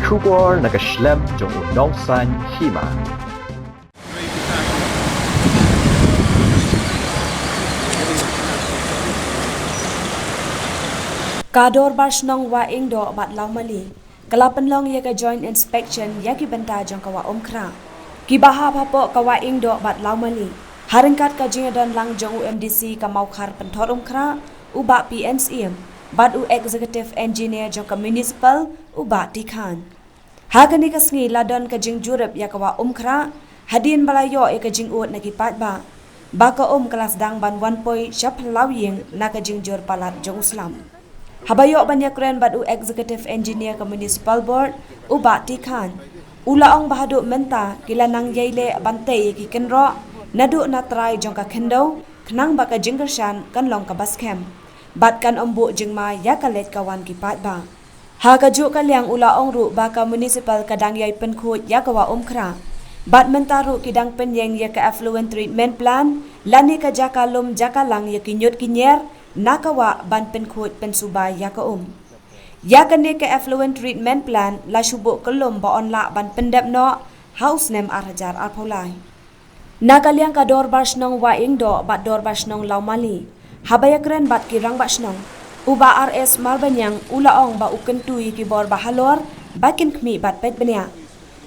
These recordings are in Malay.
Shubor nakaslem jong unongsan hima. Kador barsnong wa ingdo bat laumali. Kalapenlong ya ka joint inspection ya ki benta jong kawa omkra. Kibaha papo kawa ingdo bat laumali. Haringkat ka jingadon lang jong UMDC ka maukar pentor omkra uba PNCM bat u executive engineer jong ka municipal uba tikhan. Hagani ka sngi ladon ka jing jurep ya kawa omkra hadin balayo ya ka jing ut nakipat ba. Baka kelas dang ban 1 syap lawing na ka jing jur palat jong Islam. Habayo banyak keren bad u executive engineer ke municipal board uba tikhan. Ulaong bahadu menta kila nang yaile bantai ki kenro nadu na try jong ka kendo kenang baka jinggershan kan long ka baskem. Bat kan ombu jingma ya kalet kawan ki pat ba. Ha kaju kaliang ulaong ru baka municipal kadang yai penkhut ya kawa omkra. Bat mentaru kidang penyeng ya ka affluent treatment plan lani ka jakalum jakalang ya kinyut kinyer nakawa ban penkhut pensubay ya ka ya kane ka affluent treatment plan la syubuk kelum ba onla ban pendap no house nem arhajar arpolai nakaliang ka dor barsnong wa ingdo bat dor barsnong laumali habaya keren bat kirang barsnong uba RS marbanyang ulaong ba ukentui ki bor bahalor bakin khmi bat pet benya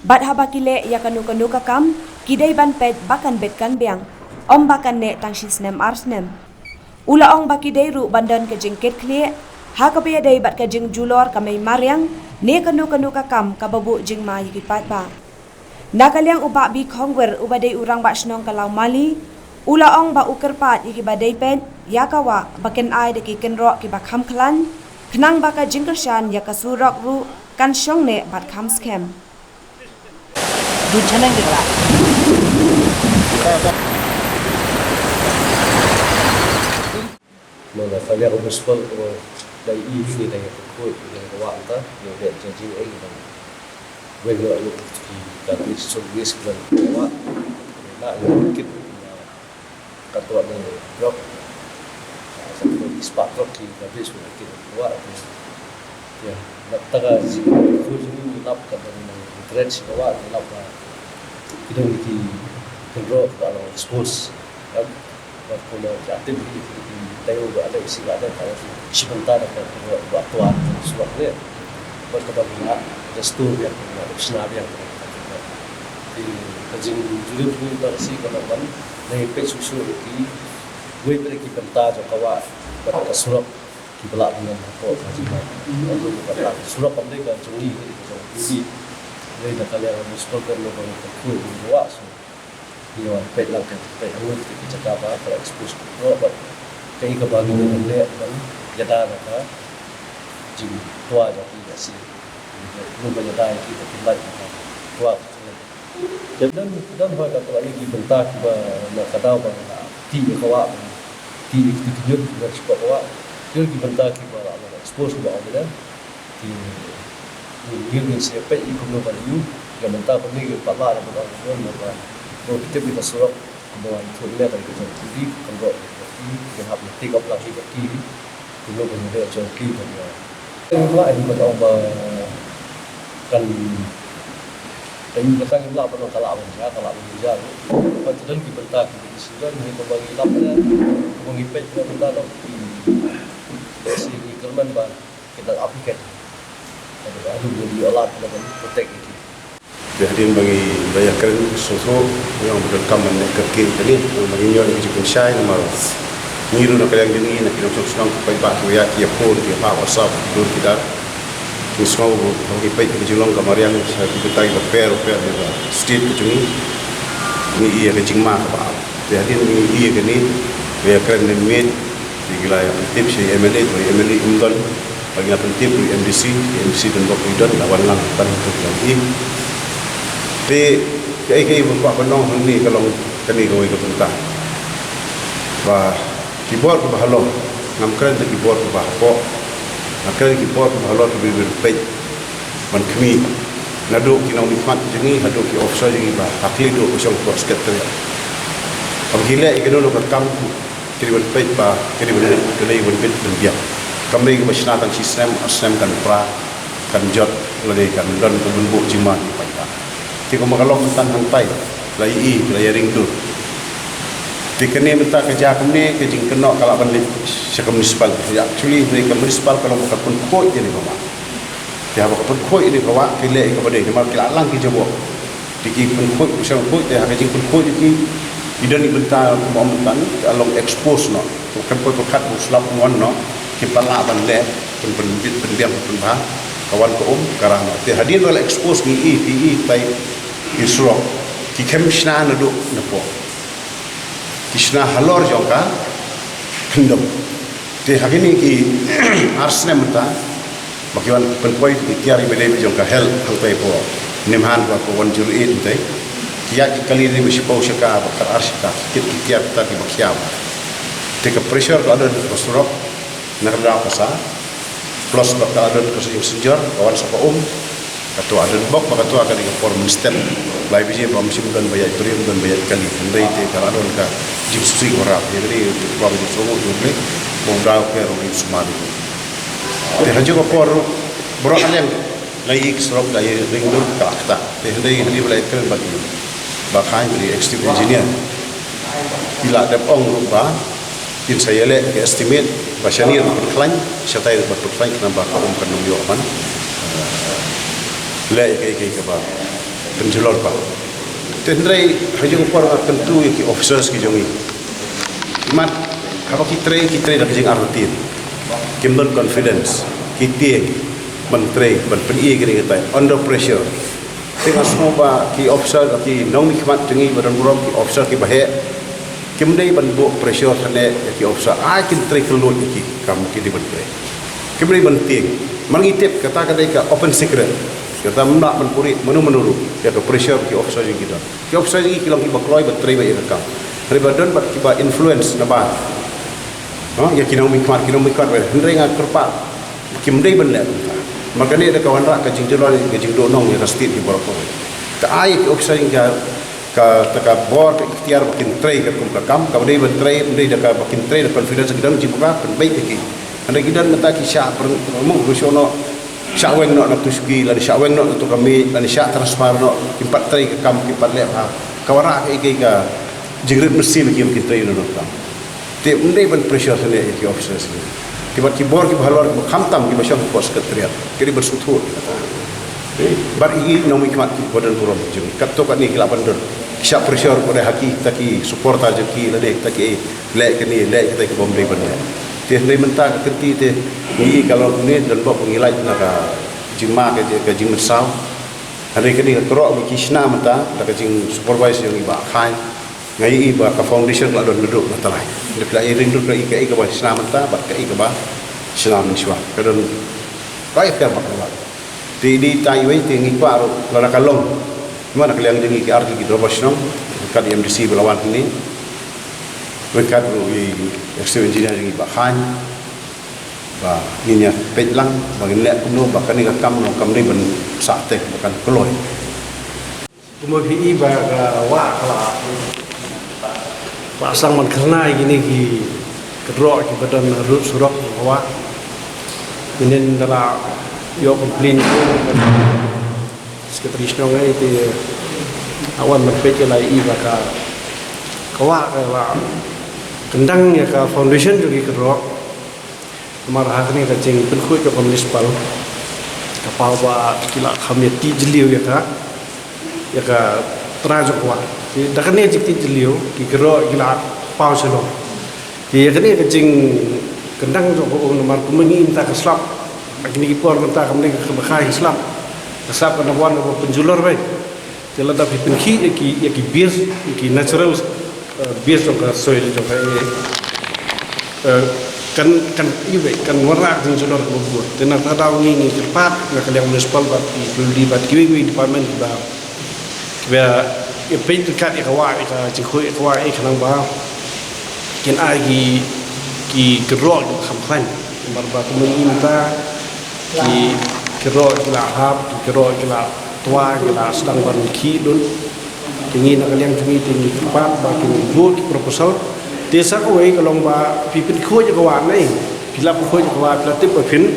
bat habakile ya kanu ka kam kidai ban pet bakan bet kan biang bakan ne tangsis nem arsnem ulaong baki dairu bandan ke jengket kli ha ka pe dai bat ka jeng julor ka mai maryang ne kanu ka kam ka babu jeng mai ki pat ba nakaliang uba bi khongwer uba dai urang ba snong kalau mali ulaong ba uker pat ki ba dai pen ya kawa baken ai de ki kenro ki ba kham khlan khnang ba ka jingkershan ya ka surok ru kan shong ne bat kham scam du chanang de la Mga kanya municipal o dai ini dai ko yang wa anta yang dia janji ai dan wego lu ki tapi service kan wa na kit katwa ng drop sa spot drop ki tapi sudah kit wa ya nataga si ko ni lap ka ng thread si wa lap ka kita ki drop kalau expose kalau aktif di tayo ada isi ada kalau sebentar ada buat tuan suatu buat kebagian gestur yang opsional yang di kajing julid pun tersi kalau kan naik page susu di gue pergi bentar jo kawa buat kesurat di belak dengan apa kajing lalu buat surat pandai kan juli jadi gue dah kalian harus program level terkuat dua so dia page lang kan page awal kita cakap apa kalau expose buat kay kabagi ng le ng yada na jing tua jadi kasi lu banyak kita pilih tua dan hoy ka lagi bentak ba na kadaw ba ti kawa ti kinyut na sipa kawa yun ki bentak ba na expose ba ada ti yun se pe i kuno ba yu ga bentak ko ni pa ba ba yun ba ko kita bi kasurok ba tu le ta ko ti kan ba yang hab nanti kau lagi bagi dulu benar joki dan yang lain pada kan dan belakang yang lain kalau menjaga pada dalam kita sudah ini membagi lapar mengipet kita dalam sini kerman bah kita aplikasi ada beli alat dalam protek itu Hadirin bagi banyak keren sosok yang berrekam dan kerkin tadi bagi nyor yang cukup syai nomor niru nak kalian gini nak kita senang pai pak ya kia phone kia pak WhatsApp dur kita semua bagi pai ke julong kamar yang saya kita repair di street ke ini iya ke cingma pak jadi ini iya ke ni banyak keren dan med di wilayah tips MLA Umdon bagi penting MDC dan Bok Idon lawan lang tan untuk lagi di kai buat penong ni kalau kini kau ikut tentang bah keyboard ke bahalo ngam keren de keyboard ke bahpo nakal keyboard ke bahalo tu berpej man kami nadu kinau nikmat jengi hadu ki offshore jengi bah akli do usang kuat skater apabila ikut lo berkam kiri berpej bah kiri berpej berpej berbiak kami ke masyarakat sistem kan pra kan jot lagi kan dan kebenbuk jimat pada tiga makalong tan hantai lai lai ringdu dikene minta kerja kene ke jing kena kalau balik sekam municipal actually mereka municipal kalau bukan pun koi jadi bawa dia bukan pun koi ini bawa kile kepada dia mal kila lang ke jabo diki pun koi usang koi dia ke jing pun koi diki idan ibenta mau mentan along expose no bukan koi kat muslap mon no kipala bande pun pendiam pun bah kawan ko karang dia hadir wala expose ni pi tai isro ki kemshna na do na po Krishna halor jongka kendom. Te hagini ki arsne mata bagian penpoi ki tiari bede jongka hel hangpai po nimhan wa ko 108 te kia ki kali ni misipo shaka bakar arshika kit ki tiar ta ki bakiam. Te ka pressure ko adon kostrok narda pasa plus bakal adon ko senjor kawan sapa katua adon bok katua ka di form step lai biji bom sim dan bayar turim dan bayar kali ndai te kalau adon ka jim susi ora jadi bom di sogo dule bom dau ke ro in sumadi te hajo ko por bro alem lai ik srok lai ring dur ka akta te ndai hali balai kren bagi ba khai beri executive engineer ila dep ong rupa in sayele ke estimate basanir berklan satai berklan nambah ka kan yo man le ke ba penjual pa tendrai hajung por tentu ki officers ki jongi mat apa ki tre dak jing artin kimbal confidence ki tie menteri ban peni gini kita under pressure tengah semua ki officer ki nong nikmat jengi badan buram ki officer ki bahe kimdai ban bo pressure thane ki officer ai kin tre kelut ki kamu ki di ban tre kimdai ban tie mangitip kata ka open secret kita nak menpuri menurut ya ke pressure ke officer kita ke officer ini kilang kiba kloi bateri ba yakam ribadan bat kiba influence na ba ya kinau mikmat ba hendrai nga kerpa kimdai ban le maka ni ada kawan rak ke jing jelon ke jing donong ya state di borok ta ai ke officer yang ka taka bor ke ikhtiar bakin trai ke kam ka dei ban trai dei da bakin trai da confidence kita jibuka ban baik ki anda gidan mata ki sya mu rusono syaweng nak tuski la syaweng nak tu kami la syak transfer nak kimpat trai ke kam kimpat lep ha kawara ke ke jingrit mesti bagi kita trai nak kam te undai ban pressure sene ke officers ni kibat kibor ki bhalwar ki khamtam ki basang ko sekretariat kiri bersuthur bar igi nomi kimat ki bodan burom jing katto kan ni kilapan don syak pressure ko haki taki support aja ki la dek taki le ke ni le kita ke bomdai ban te ndai menta keti te ni kalau ni dan bok pengilai naka jima ke jing mesau hari ke ni kerok mi kisna menta ta ke jing supervisor yang iba khai ngai iba ka foundation la don duduk na talai de la iring duduk ke ba kisna menta ba ke ba islam niswa ke don kai ke ba ka ti di tai wei ti ngi pa ro la kalong mana kalian jengi ke arti ki drobasnong kad MDC belawan ni berkat dari executive engineer yang bahan, bah ini ya petlang, bagi lek kuno bahkan ni kam ni ben saktek bahkan keloi. Kemudian baga wa kala pasang man kerana gini ki kedrok ki badan rut surak wa ini dalam yo komplain sekretaris nongai itu awan merpeke lai baga kawa kendang ya ka foundation juga kerok marah ni ka jing penkhut ke municipal kapal ba kila khameti jeliu ya ka trajuk wa di dakane jikti jeliu ki kerok kila pau selo di yakane ka jing kendang jo ko nomor kumengi inta ka slap agni ki por menta kamne ka bakai slap slap ka nawan ko penjulur bae jela da penki ki bir ki natural based on the soil of kan ibe kan warak jing sonor ko buat tenar tadaw ni cepat na kaliang municipal bat di bat kiwi department ba e peit kat e kawa e ka jikho e kawa e kanang ba ken agi ki gerok kham khan barba ko minta ki gerok la hab ki gerok la tua la sedang ban ki dun ingin nak kalian cumi tinggi tempat bagi buat proposal desa kau ini kalau ba pipin kau je kawan ni bila kau je kawan pelatih pipin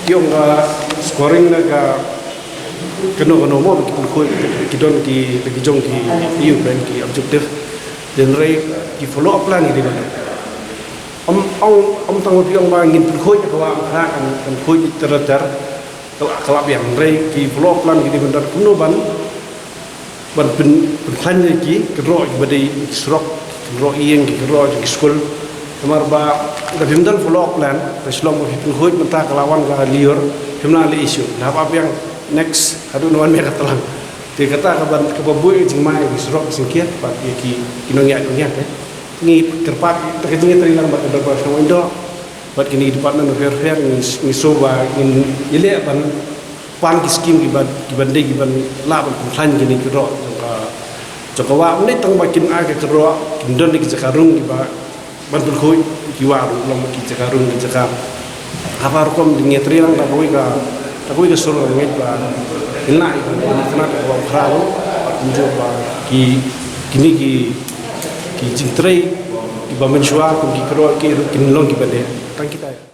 tiong ka scoring naga kano mo bikin khoi kidon ki jong ki iu brand ki objective dan rai ki follow up plan ni mana om tang pi ong ma ngin khoi ka wa kan khoi teratar kalau yang rai ki follow up plan ki benar kuno ban pen plan ki kero badai srok kero ieng ki kero ki school kamar ba da bimdan follow up plan Islam pen khoi mentah kelawan ka liur himna le issue nah apa yang next adu nuan mereka telang dia kata ke babui jing mai bisrok singkiat pat ki kinongya ni kerpat terkejing terilang bat berbar sama indo bat kini department of fair ni soba in ile ban pan ki skim ki bande ki ban la ban plan kini kiro jaka wa ni tang bakin a ke kiro kindon ki jakarung ki ba ban berkhoi ki wa long ki jakarung ki jakar apa rukom dinge terilang ta koi ka tapi ke suruh ngait ba ina kena ko kralo tunjuk ba ki kini ki jintrai ki ba menshua ko ki kro ki long ki bade tang kita